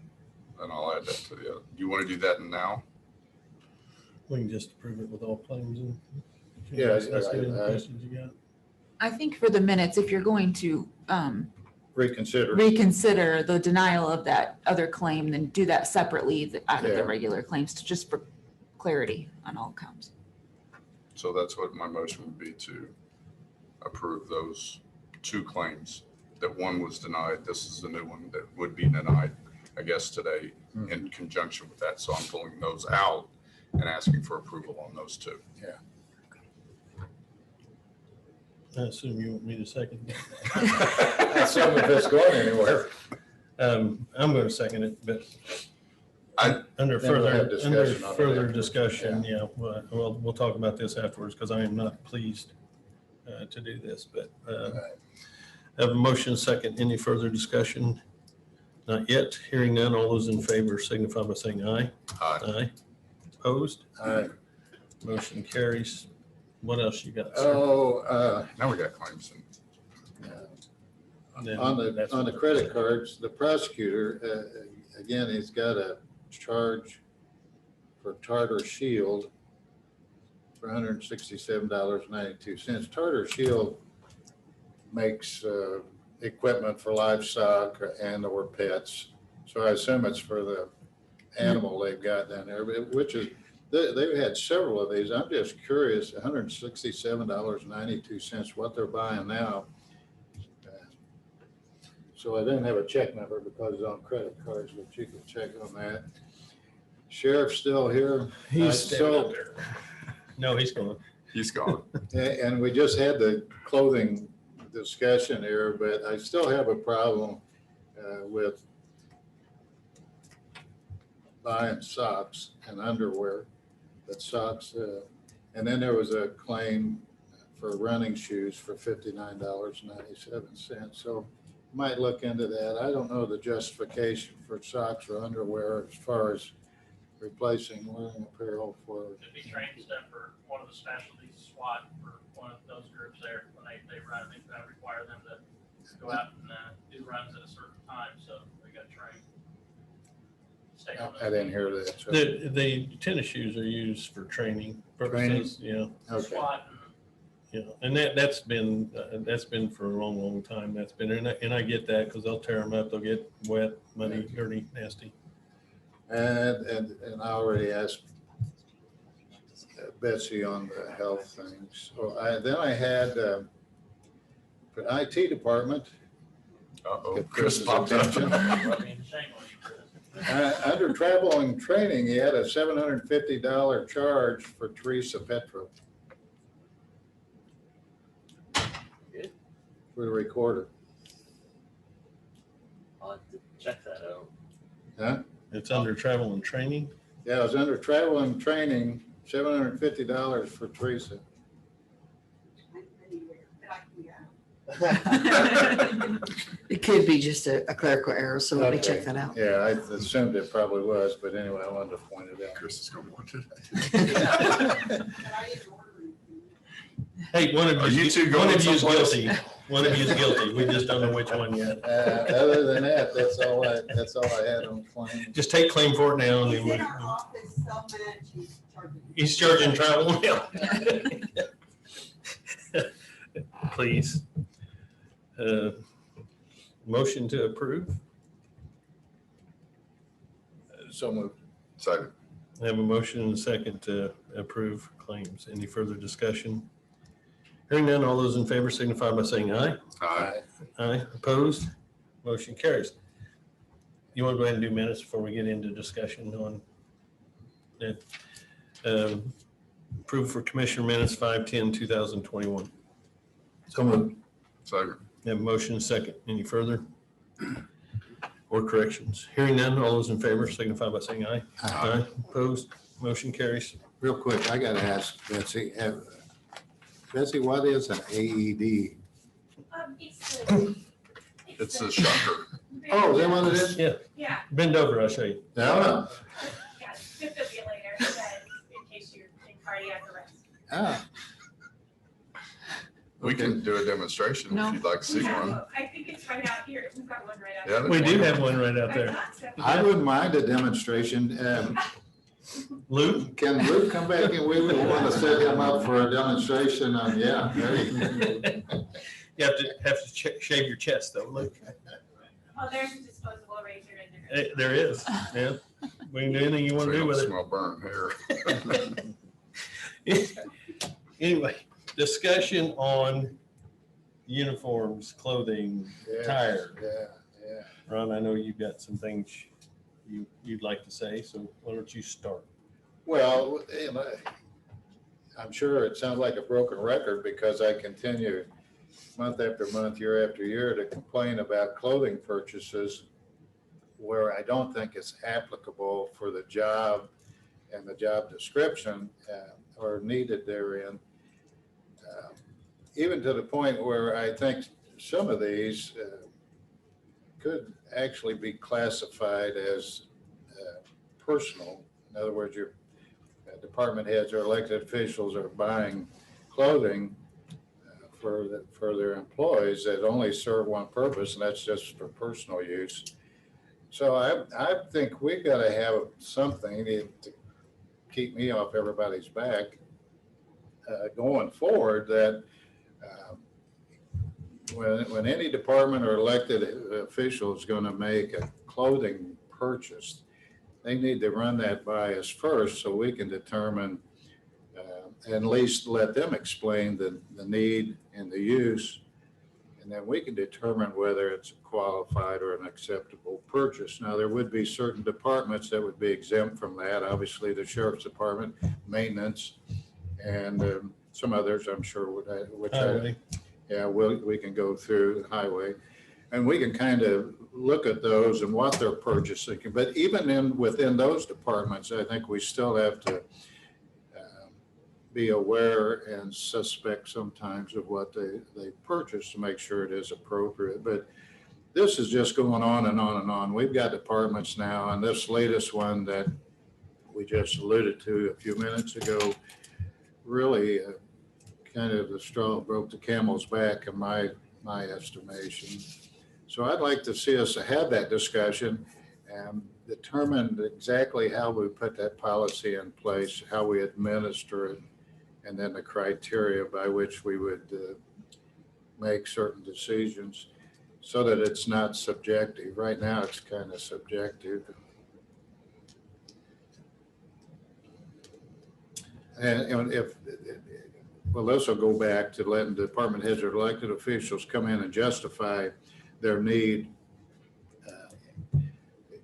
And I'll add that to the other. You want to do that now? We can just approve it with all claims and. Yeah, Any questions you got? I think for the minutes, if you're going to Reconsider. reconsider the denial of that other claim, then do that separately out of Yeah. the regular claims, to just for clarity on all counts. So that's what my motion would be, to approve those two claims. That one was denied. This is the new one that would be denied, I guess, today in conjunction with that. So I'm pulling those out and asking for approval on those two. I assume you want me to second. I assume if it's going anywhere. I'm going to second it, but under Then we'll have discussion on it further afterwards. discussion, yeah, we'll talk about this afterwards because I am not pleased to do this, but I have a motion second. Any further discussion? Not yet. Hearing none. All those in favor signify by saying aye. Aye. Aye. Opposed? Aye. Motion carries. What else you got, sir? Oh, Now we got claims. Then on that's- the credit cards, the prosecutor, again, he's got a charge for Tartar Shield for $167.92. Tartar Shield makes equipment for livestock and or pets. So I assume it's for the animal they've got down there, which is, they've had several of these. I'm just curious, $167.92, what they're buying now. So I didn't have a check number because it's on credit cards, but you can check on that. Sheriff's still here. He's So- standing up there. No, he's gone. He's gone. And we just had the clothing discussion here, but I still have a problem with buying socks and underwear, but socks, and then there was a claim for running shoes for $59.97. So might look into that. I don't know the justification for socks or underwear as far as replacing wearing apparel for. Could be training stuff for one of the specialties, SWAT, for one of those groups there, when they run, they require them to go out and do runs at a certain time, so they got trained. Stay on I didn't hear that. so- The tennis shoes are used for training purposes, yeah. Okay. SWAT, Yeah, and that's been for a long, long time. That's been, and I get that because they'll tear them up. They'll get wet, muddy, dirty, nasty. And I already asked Betsy on the health things. So then I had the IT department. Uh-oh, Get Chris Chris's popped up. attention. I mean, shame on you, Chris. Under travel and training, he had a $750 charge for Teresa Petro. For the recorder. I'll have to check that out. Huh? It's under travel and training. Yeah, it was under travel and training, $750 for Teresa. It could be just a clerical error, so let me check Okay. that out. Yeah, I assumed it probably was, but anyway, I wanted to point it out. Chris is going to want it. Hey, one of Are you two one going of you is someplace? guilty. One of you is guilty. We just don't know which one yet. Other than that, that's all I had on claims. Just take claim for it now and then he's charging travel now. Please. Motion to approve. So moved. Second. I have a motion and a second to approve claims. Any further discussion? Hearing none, all those in favor signify by saying aye. Aye. Aye. Opposed? Motion carries. You want to go ahead and do minutes before we get into discussion on that? Approved for Commissioner minutes 5/10/2021. So moved. Second. Have a motion and a second. Any further? Or corrections? Hearing none, all those in favor signify by saying aye. Aye. Opposed? Motion carries. Real quick, I gotta ask Betsy, Betsy, what is an AED? It's a shocker. Oh, is that what it is? Yeah. Yeah, Bend over, I'll show you. Yeah. yeah, just a bit later, but in case you're in cardiac arrest. Ah. We can do a demonstration No. if you'd like to see one. I think it's right out here. We've got one right out Yeah, here. We do have one right out there. I wouldn't mind a demonstration. Luke? Can Luke come back and we would want to set him up for a demonstration on, yeah. There you go. You have to shave your chest though, Luke. Oh, there's a disposable razor in there. There is, yeah. We can do anything you want So to you do with don't it. smell burnt hair. Anyway, discussion on uniforms, clothing, Yeah, tire. yeah. Ron, I know you've got some things you'd like to say, so why don't you start? Well, you know, I'm sure it sounds like a broken record because I continue month after month, year after year to complain about clothing purchases where I don't think it's applicable for the job and the job description or needed therein. Even to the point where I think some of these could actually be classified as personal. In other words, your department heads or elected officials are buying clothing for their employees that only serve one purpose, and that's just for personal use. So I think we've got to have something to keep me off everybody's back going forward that when any department or elected official is going to make a clothing purchase, they need to run that by us first so we can determine, at least let them explain the need and the use, and then we can determine whether it's a qualified or an acceptable purchase. Now, there would be certain departments that would be exempt from that. Obviously, the sheriff's department, maintenance, and some others, I'm sure, we can go through the highway. And we can kind of look at those and what they're purchasing. But even within those departments, I think we still have to be aware and suspect sometimes of what they purchase to make sure it is appropriate. But this is just going on and on and on. We've got departments now, and this latest one that we just alluded to a few minutes ago, really kind of the straw that broke the camel's back in my estimation. So I'd like to see us have that discussion and determine exactly how we put that policy in place, how we administer it, and then the criteria by which we would make certain decisions so that it's not subjective. Right now, it's kind of subjective. And well, this will go back to letting department heads or elected officials come in and justify their need.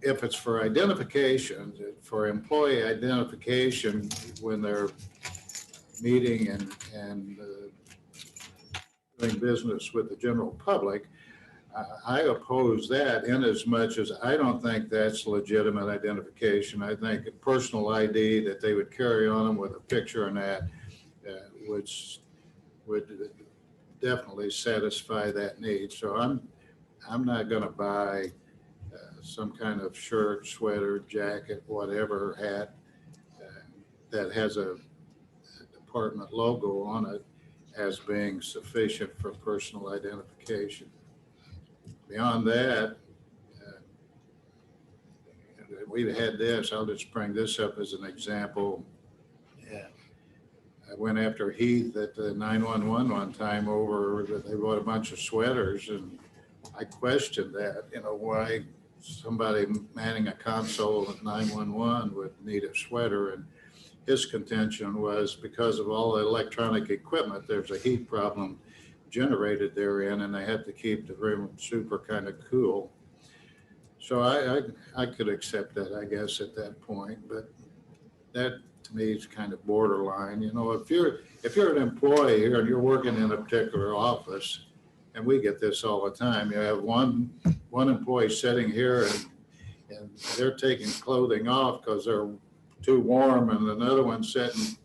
If it's for identification, for employee identification, when they're meeting and doing business with the general public, I oppose that in as much as I don't think that's legitimate identification. I think a personal ID that they would carry on them with a picture and that which would definitely satisfy that need. So I'm not going to buy some kind of shirt, sweater, jacket, whatever, hat that has a department logo on it as being sufficient for personal identification. Beyond that, we've had this, I'll just bring this up as an example. I went after Heath at the 911 one time over that they bought a bunch of sweaters, and I questioned that, why somebody manning a console at 911 would need a sweater. And his contention was because of all the electronic equipment, there's a heat problem generated therein, and they have to keep the room super kind of cool. So I could accept that, I guess, at that point, but that to me is kind of borderline. If you're an employee here and you're working in a particular office, and we get this all the time, you have one employee sitting here and they're taking clothing off because they're too warm, and another one sitting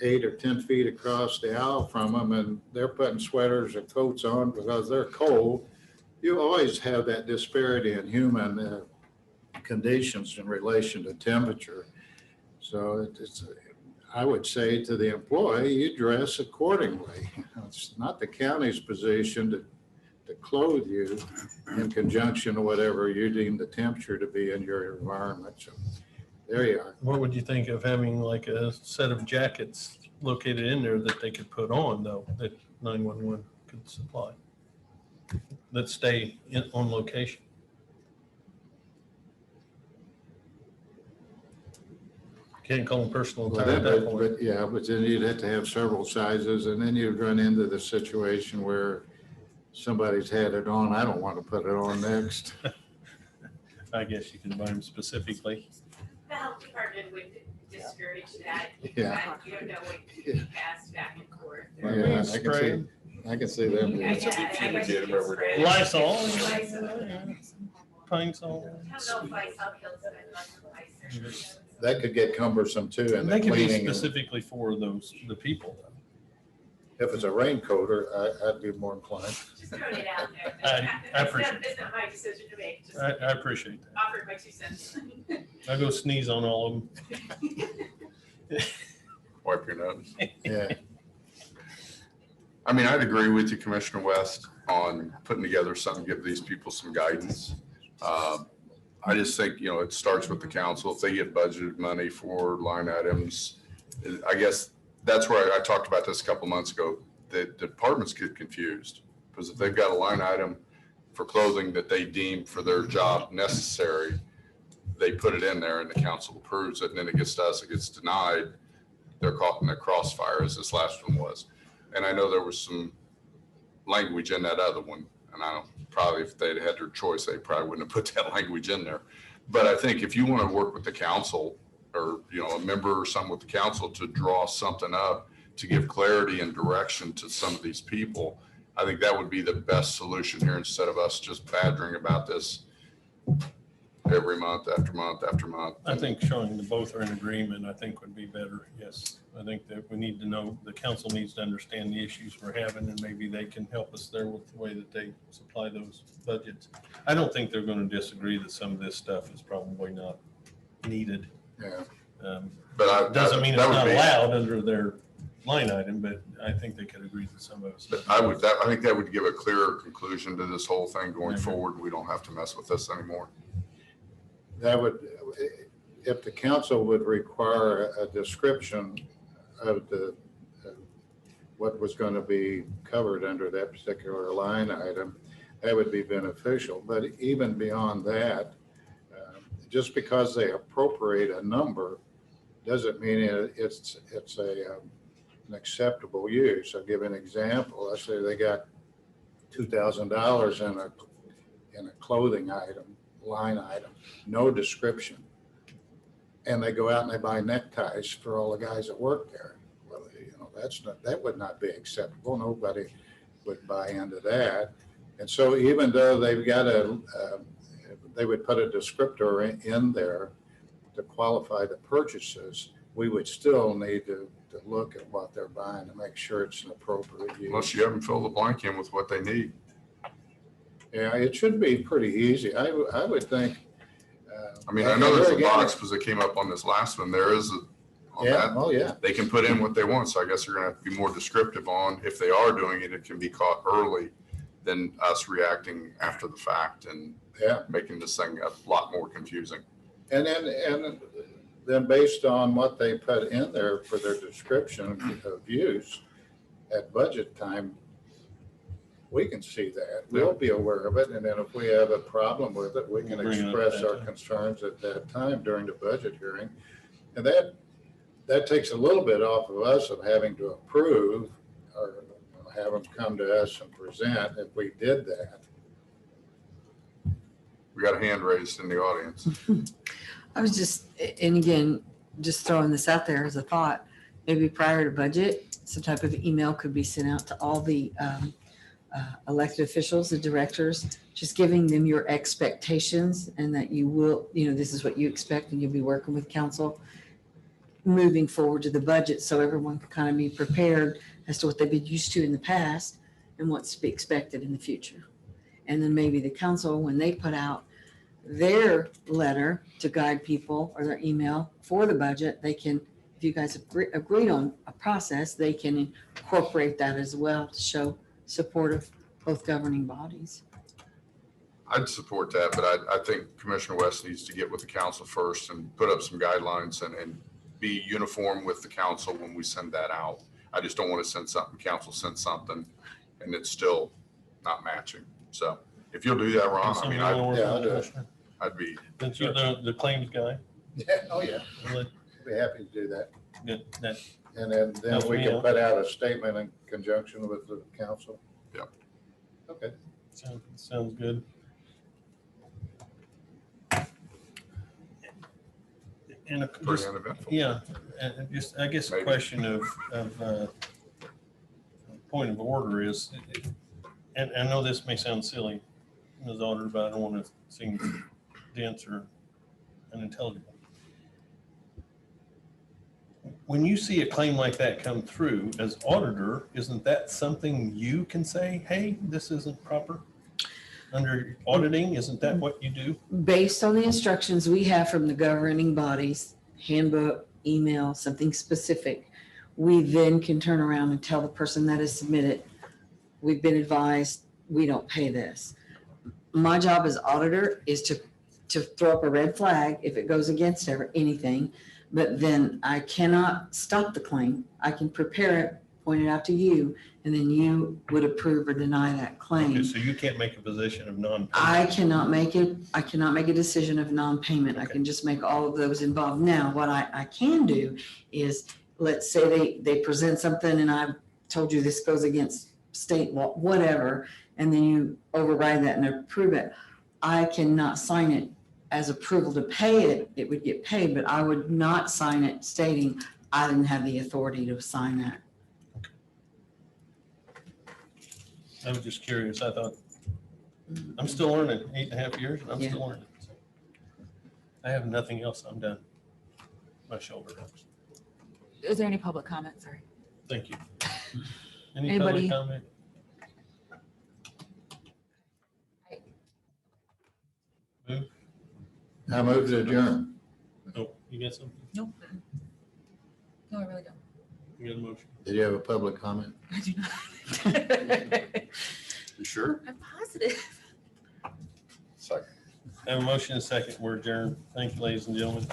8 or 10 feet across the aisle from them, and they're putting sweaters or coats on because they're cold. you always have that disparity in human conditions in relation to temperature. So it's, I would say to the employee, you dress accordingly. It's not the county's position to clothe you in conjunction with whatever you deem the temperature to be in your environment. So there you are. What would you think of having like a set of jackets located in there that they could put on though, that 911 could supply? That stay on location? Can't call them personal Well, attire at that but point. yeah, but then you'd have to have several sizes, and then you'd run into the situation where somebody's had it on. I don't want to put it on next. I guess you can buy them specifically. The health department would discourage that. Yeah. You don't know what can be passed back and forth. Yeah, I can see them. Yeah, yeah, Lysol. Lysol. Pine Sol. I don't know if Lysol kills them as much as That could get cumbersome too, and the They could be cleaning. specifically for the people though. If it's a raincoater, I'd be more inclined. Just throwing it out there. I appreciate It's not my decision to make. Just I appreciate that. offered my 2 cents. I'll go sneeze on all of them. Wipe your nose. Yeah. I mean, I'd agree with you, Commissioner West, on putting together something, give these people some guidance. I just think, it starts with the council. If they get budgeted money for line items, I guess that's where I talked about this a couple months ago. The departments get confused because if they've got a line item for clothing that they deem for their job necessary, they put it in there and the council approves it, and then it gets to us, it gets denied. They're caught in the crossfire, as this last one was. And I know there was some language in that other one, and I don't, probably if they'd had their choice, they probably wouldn't have put that language in there. But I think if you want to work with the council or, a member or something with the council to draw something up to give clarity and direction to some of these people, I think that would be the best solution here instead of us just badgering about this every month after month after month. I think showing that both are in agreement, I think would be better. Yes. I think that we need to know, the council needs to understand the issues we're having and maybe they can help us there with the way that they supply those budgets. I don't think they're going to disagree that some of this stuff is probably not needed. Yeah. But Doesn't mean it's that would not be- allowed under their line item, but I think they could agree that some of us. But I think that would give a clearer conclusion to this whole thing going forward. We don't have to mess with this anymore. That would, if the council would require a description of what was going to be covered under that particular line item, that would be beneficial. But even beyond that, just because they appropriate a number doesn't mean it's an acceptable use. I'll give an example. Let's say they got $2,000 in a clothing item, line item, no description. And they go out and they buy neckties for all the guys that work there. Well, that would not be acceptable. Nobody would buy into that. And so even though they've got they would put a descriptor in there to qualify the purchases, we would still need to look at what they're buying to make sure it's an appropriate use. Unless you have them fill the blank in with what they need. Yeah, it should be pretty easy. I would think. I mean, I know there's a box because it came up on this last one. There is on Yeah, that. oh, yeah. They can put in what they want. So I guess you're gonna have to be more descriptive on if they are doing it, it can be caught early than us reacting after the fact and making this thing a lot more confusing. And then based on what they put in there for their description of use at budget time, we can see that. We'll be aware of it. And then if we have a problem with it, we can We'll bring it up express at that our time. concerns at that time during the budget hearing. And that takes a little bit off of us of having to approve or have them come to us and present if we did that. We got a hand raised in the audience. I was just, and again, just throwing this out there as a thought, maybe prior to budget, some type of email could be sent out to all the elected officials, the directors, just giving them your expectations and that you will, this is what you expect and you'll be working with council moving forward to the budget. So everyone can kind of be prepared as to what they've been used to in the past and what's to be expected in the future. And then maybe the council, when they put out their letter to guide people or their email for the budget, they can, if you guys agreed on a process, they can incorporate that as well to show support of both governing bodies. I'd support that, but I think Commissioner West needs to get with the council first and put up some guidelines and be uniform with the council when we send that out. I just don't want to send something, council sends something, and it's still not matching. So if you'll do that, Ron, I mean, I'd be. Since you're the claims guy. Yeah, oh, yeah. Be happy to do that. Good. That And then we can put out a statement in conjunction with the council. Yep. Okay. sounds good. And a- Pretty just, uneventful. yeah, and just, I guess a Maybe. question of point of order is, and I know this may sound silly, Ms. Auditor, but I don't want to seem dense or unintelligible. When you see a claim like that come through as auditor, isn't that something you can say, hey, this isn't proper? Under auditing, isn't that what you do? Based on the instructions we have from the governing bodies, handbook, email, something specific, we then can turn around and tell the person that has submitted, we've been advised, we don't pay this. My job as auditor is to throw up a red flag if it goes against anything, but then I cannot stop the claim. I can prepare it, point it out to you, and then you would approve or deny that claim. Okay, so you can't make a position of non-payment. I cannot make a decision of non-payment. I can just make all of those involved. Now, what I can do is, let's say they present something and I've told you this goes against state law, whatever, and then you override that and approve it. I cannot sign it as approval to pay it. It would get paid, but I would not sign it stating I didn't have the authority to sign that. I was just curious. I thought, I'm still learning, 8.5 years, and I'm Yeah. still learning. I have nothing else. I'm done. My shoulder hurts. Is there any public comment? Sorry. Thank you. Any Anybody? public comment? Move? I move to adjourn. Oh, you got something? Nope. No, I really don't. You got a motion? Did you have a public comment? I do not. You sure? I'm positive. Second. I have a motion and a second. We're adjourned. Thank you, ladies and gentlemen.